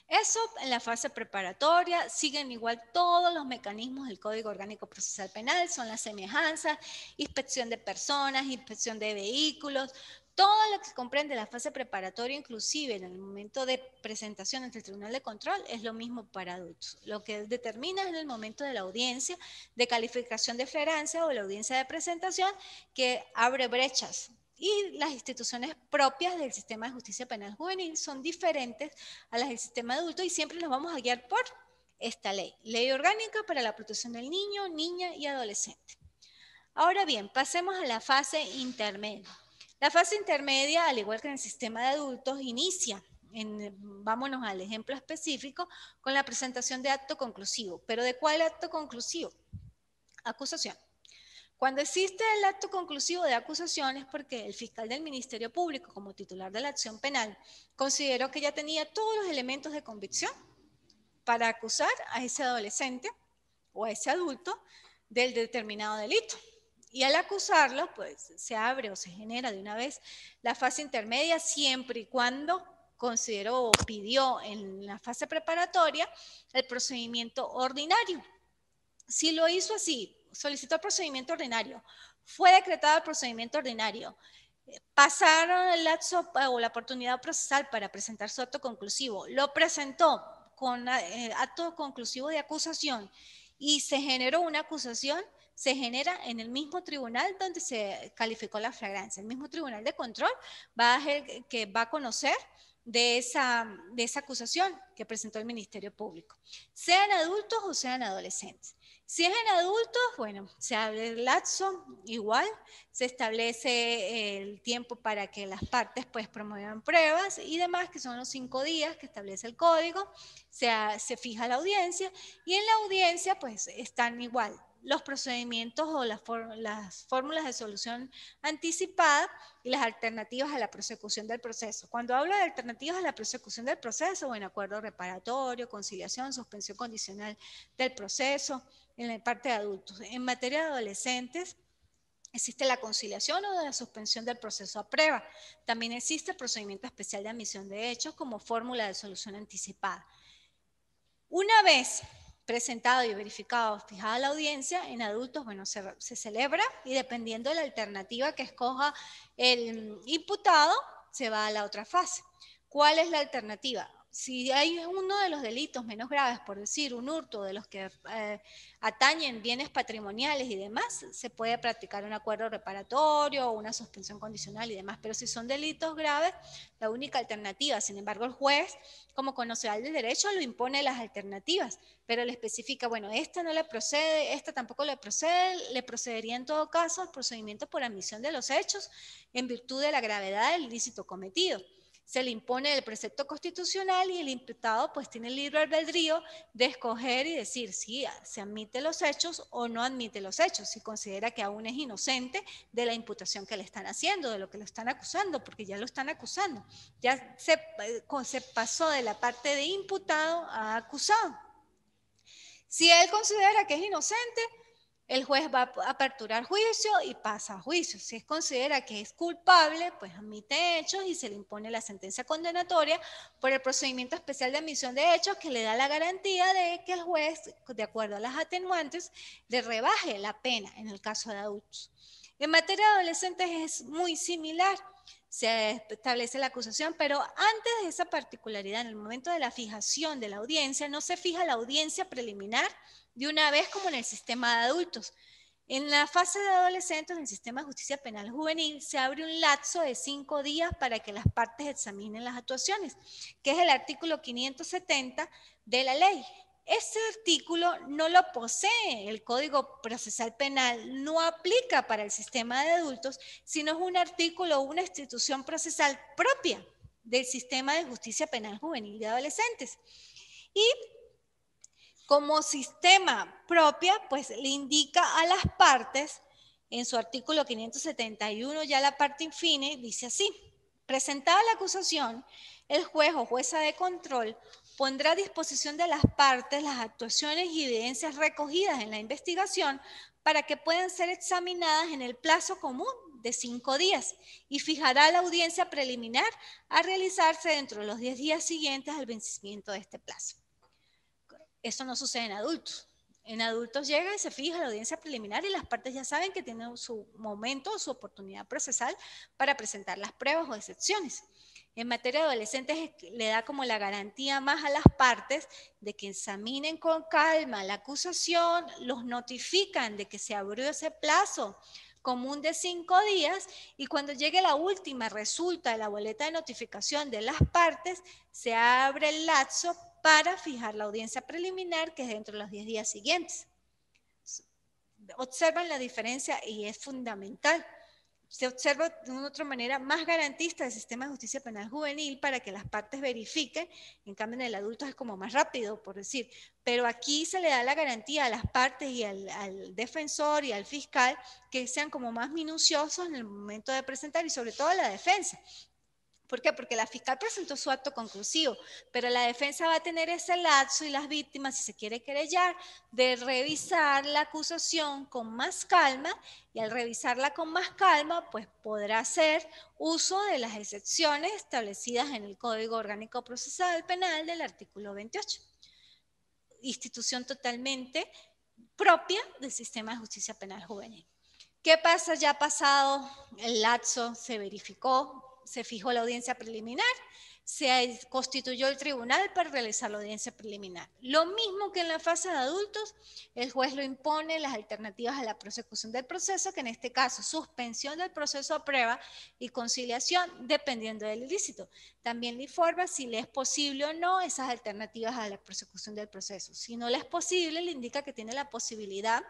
Eso en la fase preparatoria, siguen igual todos los mecanismos del Código Orgánico Procesal Penal, son las semejanzas, inspección de personas, inspección de vehículos, todo lo que comprende la fase preparatoria, inclusive en el momento de presentación ante el Tribunal de Control, es lo mismo para adultos. Lo que determina es en el momento de la audiencia de calificación de flagrancia o la audiencia de presentación que abre brechas. Y las instituciones propias del sistema de justicia penal juvenil son diferentes a las del sistema adulto y siempre nos vamos a guiar por esta ley. Ley orgánica para la protección del niño, niña y adolescente. Ahora bien, pasemos a la fase intermedia. La fase intermedia, al igual que en el sistema de adultos, inicia, vámonos al ejemplo específico, con la presentación de acto conclusivo. ¿Pero de cuál acto conclusivo? Acusación. Cuando existe el acto conclusivo de acusación es porque el fiscal del Ministerio Público, como titular de la acción penal, consideró que ya tenía todos los elementos de convicción para acusar a ese adolescente o a ese adulto del determinado delito. Y al acusarlo, pues se abre o se genera de una vez la fase intermedia siempre y cuando consideró o pidió en la fase preparatoria el procedimiento ordinario. Si lo hizo así, solicitó el procedimiento ordinario, fue decretado el procedimiento ordinario, pasaron el lapso o la oportunidad procesal para presentar su acto conclusivo, lo presentó con acto conclusivo de acusación y se generó una acusación, se genera en el mismo tribunal donde se calificó la flagrancia. El mismo tribunal de control va a ser que va a conocer de esa acusación que presentó el Ministerio Público, sean adultos o sean adolescentes. Si es en adultos, bueno, se abre el lapso, igual, se establece el tiempo para que las partes pues promuevan pruebas y demás, que son los 5 días que establece el código, se fija la audiencia y en la audiencia pues están igual los procedimientos o las fórmulas de solución anticipada y las alternativas a la prosecución del proceso. Cuando hablo de alternativas a la prosecución del proceso, bueno, acuerdo reparatorio, conciliación, suspensión condicional del proceso, en la parte de adultos. En materia de adolescentes, existe la conciliación o la suspensión del proceso a prueba. También existe el procedimiento especial de admisión de hechos como fórmula de solución anticipada. Una vez presentado y verificado, fijada la audiencia, en adultos, bueno, se celebra y dependiendo de la alternativa que escoja el imputado, se va a la otra fase. ¿Cuál es la alternativa? Si hay uno de los delitos menos graves, por decir, un hurto de los que atañen bienes patrimoniales y demás, se puede practicar un acuerdo reparatorio o una suspensión condicional y demás. Pero si son delitos graves, la única alternativa, sin embargo, el juez, como conocedor del derecho, lo impone las alternativas, pero le especifica, bueno, esta no le procede, esta tampoco le procede, le procedería en todo caso el procedimiento por admisión de los hechos en virtud de la gravedad del ilícito cometido. Se le impone el precepto constitucional y el imputado pues tiene el libre albedrío de escoger y decir si se admite los hechos o no admite los hechos, si considera que aún es inocente de la imputación que le están haciendo, de lo que lo están acusando, porque ya lo están acusando. Ya se pasó de la parte de imputado a acusado. Si él considera que es inocente, el juez va a aperturar juicio y pasa a juicio. Si considera que es culpable, pues admite hechos y se le impone la sentencia condenatoria por el procedimiento especial de admisión de hechos que le da la garantía de que el juez, de acuerdo a las atenuantes, le rebaje la pena en el caso de adultos. En materia de adolescentes es muy similar. Se establece la acusación, pero antes de esa particularidad, en el momento de la fijación de la audiencia, no se fija la audiencia preliminar de una vez como en el sistema de adultos. En la fase de adolescentes, en el sistema de justicia penal juvenil, se abre un lapso de 5 días para que las partes examinen las actuaciones, que es el artículo 570 de la ley. Ese artículo no lo posee el Código Procesal Penal, no aplica para el sistema de adultos, sino es un artículo o una institución procesal propia del sistema de justicia penal juvenil de adolescentes. Y como sistema propia, pues le indica a las partes, en su artículo 571, ya la parte infine, dice así: presentada la acusación, el juez o jueza de control pondrá a disposición de las partes las actuaciones y evidencias recogidas en la investigación para que puedan ser examinadas en el plazo común de 5 días y fijará la audiencia preliminar a realizarse dentro de los 10 días siguientes al vencimiento de este plazo. Esto no sucede en adultos. En adultos llega y se fija la audiencia preliminar y las partes ya saben que tienen su momento, su oportunidad procesal para presentar las pruebas o excepciones. En materia de adolescentes le da como la garantía más a las partes de que examinen con calma la acusación, los notifican de que se abrió ese plazo común de 5 días y cuando llegue la última resulta de la boleta de notificación de las partes, se abre el lapso para fijar la audiencia preliminar, que es dentro de los 10 días siguientes. Observan la diferencia y es fundamental. Se observa de una otra manera más garantista el sistema de justicia penal juvenil para que las partes verifiquen, en cambio en el adulto es como más rápido, por decir, pero aquí se le da la garantía a las partes y al defensor y al fiscal que sean como más minuciosos en el momento de presentar y sobre todo a la defensa. ¿Por qué? Porque la fiscal presentó su acto conclusivo, pero la defensa va a tener ese lapso y las víctimas, si se quiere querellar, de revisar la acusación con más calma y al revisarla con más calma, pues podrá hacer uso de las excepciones establecidas en el Código Orgánico Procesal Penal del artículo 28. Institución totalmente propia del sistema de justicia penal juvenil. ¿Qué pasa ya pasado el lapso? Se verificó, se fijó la audiencia preliminar, se constituyó el tribunal para realizar la audiencia preliminar. Lo mismo que en la fase de adultos, el juez lo impone las alternativas a la prosecución del proceso, que en este caso suspensión del proceso a prueba y conciliación dependiendo del ilícito. También le informa si le es posible o no esas alternativas a la prosecución del proceso. Si no le es posible, le indica que tiene la posibilidad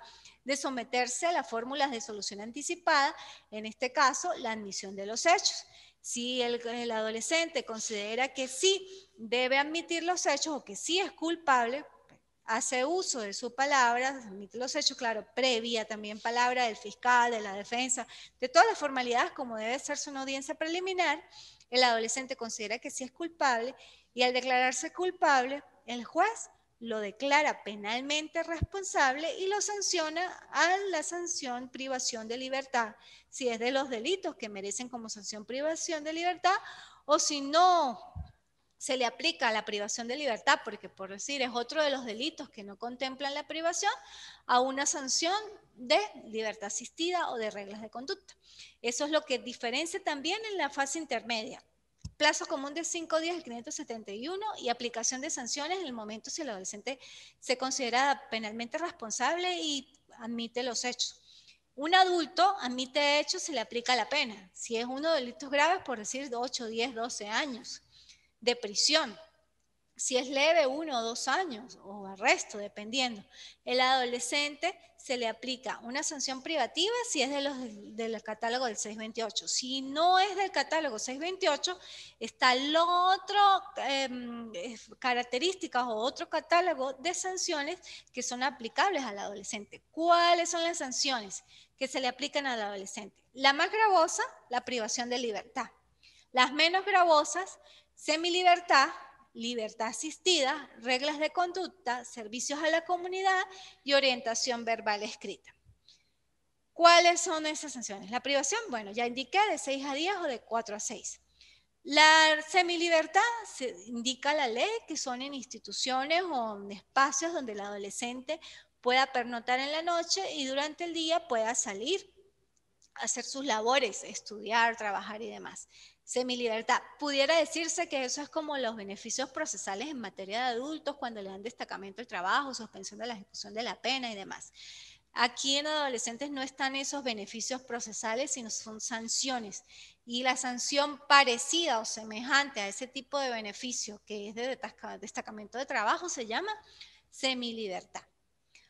de someterse a las fórmulas de solución anticipada, en este caso la admisión de los hechos. Si el adolescente considera que sí debe admitir los hechos o que sí es culpable, hace uso de su palabra, admite los hechos, claro, previa también palabra del fiscal, de la defensa, de todas las formalidades como debe hacerse una audiencia preliminar. El adolescente considera que sí es culpable y al declararse culpable, el juez lo declara penalmente responsable y lo sanciona a la sanción privación de libertad, si es de los delitos que merecen como sanción privación de libertad, o si no se le aplica la privación de libertad, porque por decir es otro de los delitos que no contemplan la privación, a una sanción de libertad asistida o de reglas de conducta. Eso es lo que diferencia también en la fase intermedia. Plazo común de 5 días, el 571, y aplicación de sanciones en el momento si el adolescente se considera penalmente responsable y admite los hechos. Un adulto admite hechos, se le aplica la pena. Si es uno de delitos graves, por decir 8, 10, 12 años de prisión. Si es leve, 1 o 2 años o arresto, dependiendo. El adolescente se le aplica una sanción privativa si es del catálogo del 628. Si no es del catálogo 628, está el otro características o otro catálogo de sanciones que son aplicables al adolescente. ¿Cuáles son las sanciones que se le aplican al adolescente? La más gravosa, la privación de libertad. Las menos gravosas, semilibertad, libertad asistida, reglas de conducta, servicios a la comunidad y orientación verbal escrita. ¿Cuáles son esas sanciones? La privación, bueno, ya indiqué de 6 a 10 o de 4 a 6. La semilibertad se indica la ley que son en instituciones o en espacios donde el adolescente pueda pernoctar en la noche y durante el día pueda salir a hacer sus labores, estudiar, trabajar y demás. Semilibertad. Pudiera decirse que eso es como los beneficios procesales en materia de adultos cuando le dan destacamento al trabajo, suspensión de la ejecución de la pena y demás. Aquí en adolescentes no están esos beneficios procesales, sino son sanciones. Y la sanción parecida o semejante a ese tipo de beneficio que es de destacamento de trabajo se llama semilibertad.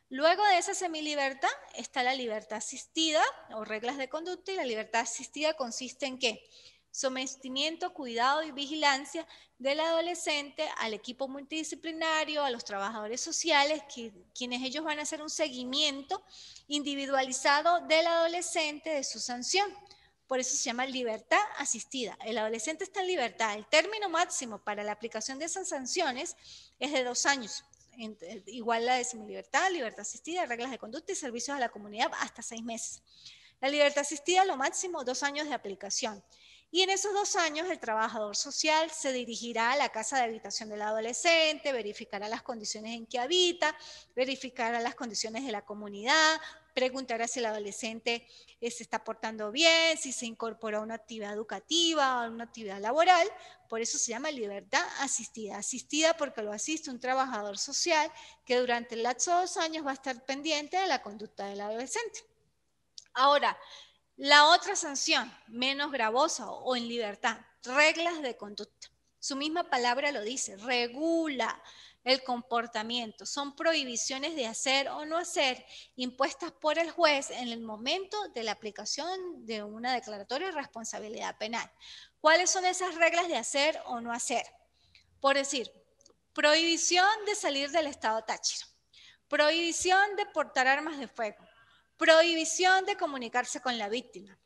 Luego de esa semilibertad está la libertad asistida o reglas de conducta, y la libertad asistida consiste en ¿qué? Sometimiento, cuidado y vigilancia del adolescente al equipo multidisciplinario, a los trabajadores sociales, quienes ellos van a hacer un seguimiento individualizado del adolescente, de su sanción. Por eso se llama libertad asistida. El adolescente está en libertad. El término máximo para la aplicación de esas sanciones es de 2 años. Igual la de semilibertad, libertad asistida, reglas de conducta y servicios a la comunidad hasta 6 meses. La libertad asistida, lo máximo, 2 años de aplicación. Y en esos 2 años el trabajador social se dirigirá a la casa de habitación del adolescente, verificará las condiciones en que habita, verificará las condiciones de la comunidad, preguntará si el adolescente se está portando bien, si se incorporó a una actividad educativa o a una actividad laboral. Por eso se llama libertad asistida. Asistida porque lo asiste un trabajador social que durante el lapso de 2 años va a estar pendiente de la conducta del adolescente. Ahora, la otra sanción, menos gravosa o en libertad, reglas de conducta. Su misma palabra lo dice, regula el comportamiento. Son prohibiciones de hacer o no hacer impuestas por el juez en el momento de la aplicación de una declaratoria de responsabilidad penal. ¿Cuáles son esas reglas de hacer o no hacer? Por decir, prohibición de salir del estado Táchira, prohibición de portar armas de fuego, prohibición de comunicarse con la víctima.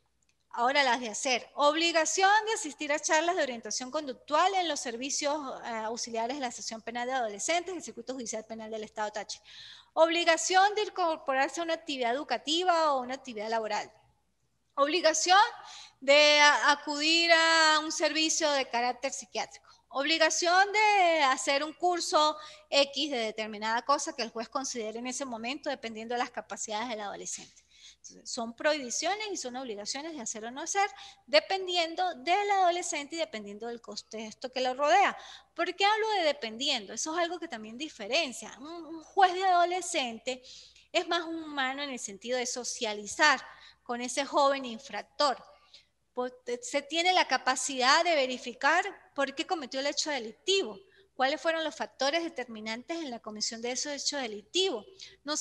Ahora las de hacer. Obligación de asistir a charlas de orientación conductual en los servicios auxiliares de la sección penal de adolescentes del Circuito Judicial Penal del Estado Táchira. Obligación de incorporarse a una actividad educativa o una actividad laboral. Obligación de acudir a un servicio de carácter psiquiátrico. Obligación de hacer un curso X de determinada cosa que el juez considere en ese momento dependiendo de las capacidades del adolescente. Son prohibiciones y son obligaciones de hacer o no hacer, dependiendo del adolescente y dependiendo del contexto que lo rodea. ¿Por qué hablo de dependiendo? Eso es algo que también diferencia. Un juez de adolescente es más humano en el sentido de socializar con ese joven infractor. Se tiene la capacidad de verificar por qué cometió el hecho delictivo, cuáles fueron los factores determinantes en la comisión de ese hecho delictivo. No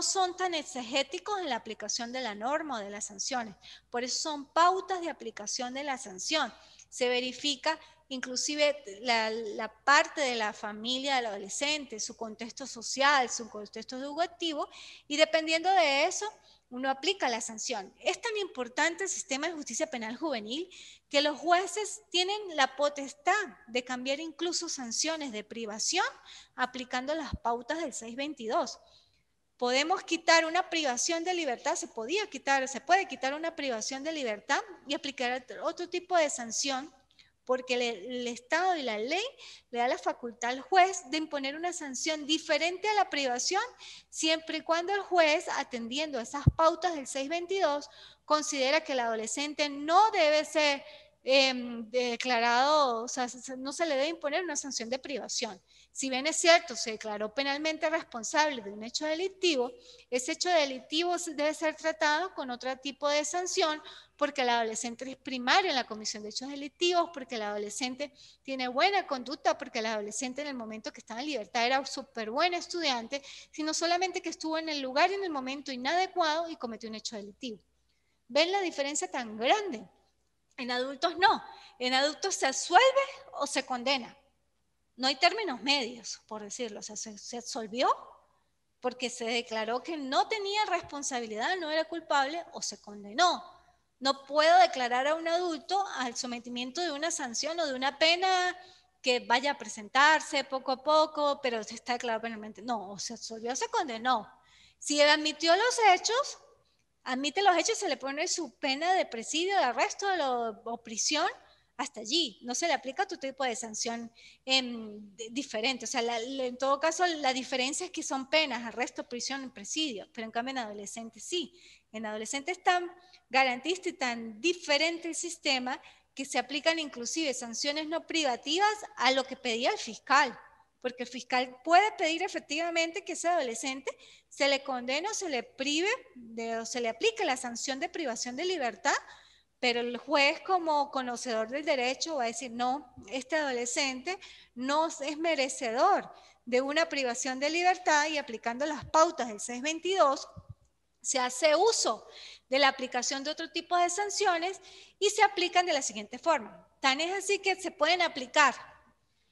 son tan exegéticos en la aplicación de la norma o de las sanciones, por eso son pautas de aplicación de la sanción. Se verifica inclusive la parte de la familia del adolescente, su contexto social, su contexto educativo, y dependiendo de eso, uno aplica la sanción. Es tan importante el sistema de justicia penal juvenil que los jueces tienen la potestad de cambiar incluso sanciones de privación aplicando las pautas del 622. Podemos quitar una privación de libertad, se puede quitar una privación de libertad y aplicar otro tipo de sanción, porque el Estado y la ley le da la facultad al juez de imponer una sanción diferente a la privación, siempre y cuando el juez, atendiendo a esas pautas del 622, considera que el adolescente no debe ser declarado, o sea, no se le debe imponer una sanción de privación. Si bien es cierto, se declaró penalmente responsable de un hecho delictivo, ese hecho delictivo debe ser tratado con otro tipo de sanción, porque el adolescente es primario en la comisión de hechos delictivos, porque el adolescente tiene buena conducta, porque el adolescente en el momento que estaba en libertad era súper buen estudiante, sino solamente que estuvo en el lugar y en el momento inadecuado y cometió un hecho delictivo. ¿Ven la diferencia tan grande? En adultos no. En adultos se absuelve o se condena. No hay términos medios, por decirlo. O sea, se absolvió porque se declaró que no tenía responsabilidad, no era culpable, o se condenó. No puedo declarar a un adulto al sometimiento de una sanción o de una pena que vaya a presentarse poco a poco, pero se está declarado penalmente. No, o se absolvió o se condenó. Si él admite los hechos, se le pone su pena de presidio, de arresto o prisión hasta allí. No se le aplica otro tipo de sanción diferente. O sea, en todo caso, la diferencia es que son penas, arresto, prisión, presidio, pero en cambio en adolescentes sí. En adolescentes es tan garantista y tan diferente el sistema que se aplican inclusive sanciones no privativas a lo que pedía el fiscal, porque el fiscal puede pedir efectivamente que ese adolescente se le condene o se le prive, o se le aplique la sanción de privación de libertad, pero el juez, como conocedor del derecho, va a decir, no, este adolescente no es merecedor de una privación de libertad, y aplicando las pautas del 622, se hace uso de la aplicación de otro tipo de sanciones y se aplican de la siguiente forma. Tan es así que se pueden aplicar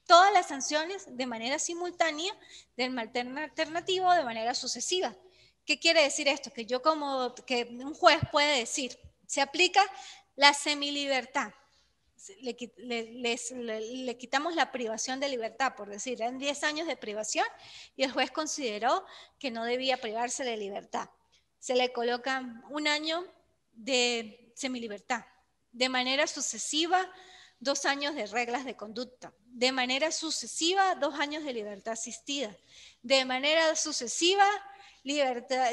todas las sanciones de manera simultánea, del alternativo de manera sucesiva. ¿Qué quiere decir esto? Que que un juez puede decir, se aplica la semilibertad, le quitamos la privación de libertad, por decir, eran 10 años de privación y el juez consideró que no debía privarse de libertad. Se le coloca un año de semilibertad, de manera sucesiva 2 años de reglas de conducta, de manera sucesiva 2 años de libertad asistida, de manera sucesiva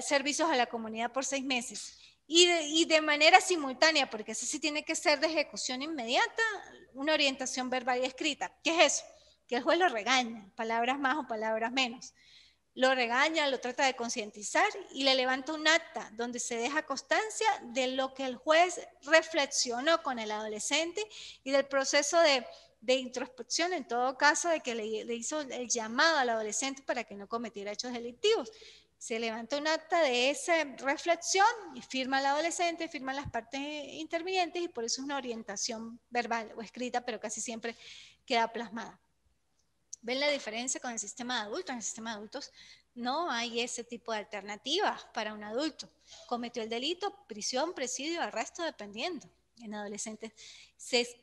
servicios a la comunidad por 6 meses y de manera simultánea, porque eso sí tiene que ser de ejecución inmediata, una orientación verbal y escrita. ¿Qué es eso? Que el juez lo regaña, palabras más o palabras menos. Lo regaña, lo trata de concientizar y le levanta un acta donde se deja constancia de lo que el juez reflexionó con el adolescente y del proceso de introspección, en todo caso, de que le hizo el llamado al adolescente para que no cometiera hechos delictivos. Se levanta un acta de esa reflexión y firma el adolescente, firman las partes intervinientes, y por eso es una orientación verbal o escrita, pero casi siempre queda plasmada. ¿Ven la diferencia con el sistema de adultos? En el sistema de adultos no hay ese tipo de alternativas para un adulto. Cometió el delito, prisión, presidio, arresto, dependiendo. En adolescentes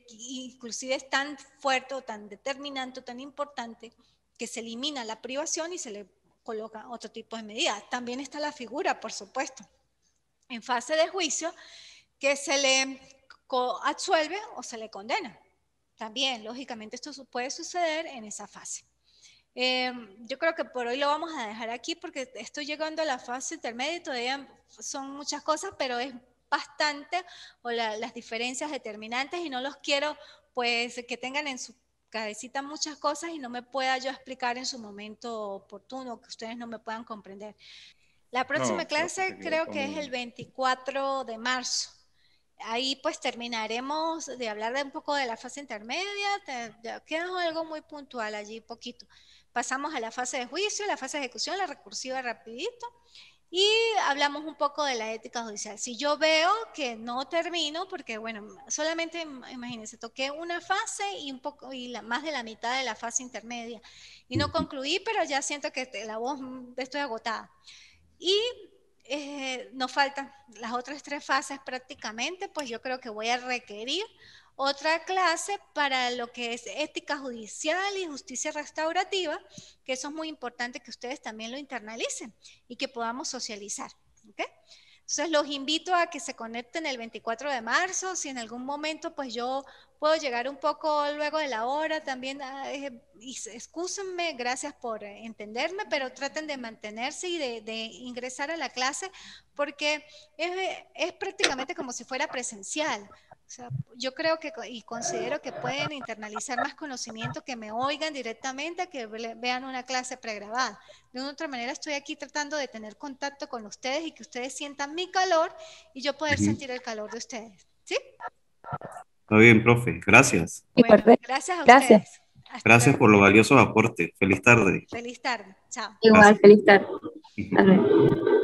inclusive es tan fuerte o tan determinante o tan importante que se elimina la privación y se le coloca otro tipo de medidas. También está la figura, por supuesto, en fase de juicio, que se le absuelve o se le condena. También, lógicamente, esto puede suceder en esa fase. Yo creo que por hoy lo vamos a dejar aquí porque estoy llegando a la fase intermedia y todavía son muchas cosas, pero es bastante las diferencias determinantes y no los quiero pues que tengan en su cabecita muchas cosas y no me pueda yo explicar en su momento oportuno, que ustedes no me puedan comprender. La próxima No, profe, se clase creo equivocó que es el muy. 24 de marzo. Ahí pues terminaremos de hablar de un poco de la fase intermedia, ya queda algo muy puntual allí, poquito. Pasamos a la fase de juicio, la fase de ejecución, la recursiva rapidito, y hablamos un poco de la ética judicial. Si yo veo que no termino, porque bueno, solamente imagínense, toqué una fase y un poco, y más de la mitad de la fase intermedia, y no concluí, pero ya siento que la voz estoy agotada. Y nos faltan las otras tres fases prácticamente, pues yo creo que voy a requerir otra clase para lo que es ética judicial y justicia restaurativa, que eso es muy importante que ustedes también lo internalicen y que podamos socializar. ¿Okay? Entonces los invito a que se conecten el 24 de marzo, si en algún momento pues yo puedo llegar un poco luego de la hora también, excúsenme, gracias por entenderme, pero traten de mantenerse y de ingresar a la clase porque es prácticamente como si fuera presencial. O sea, yo creo que y considero que pueden internalizar más conocimiento que me oigan directamente, que vean una clase pregrabada. De una otra manera estoy aquí tratando de tener contacto con ustedes y que ustedes sientan mi calor y yo poder Ujú. sentir el calor de ustedes. ¿Sí? Está bien, profe. Gracias. Sí, Bueno, perfecto. gracias a Gracias. ustedes. Hasta Gracias luego. por los valiosos aportes. Feliz tarde. Feliz tarde. Chao. Igual, Gracias. feliz tarde. Ujú. Hasta luego.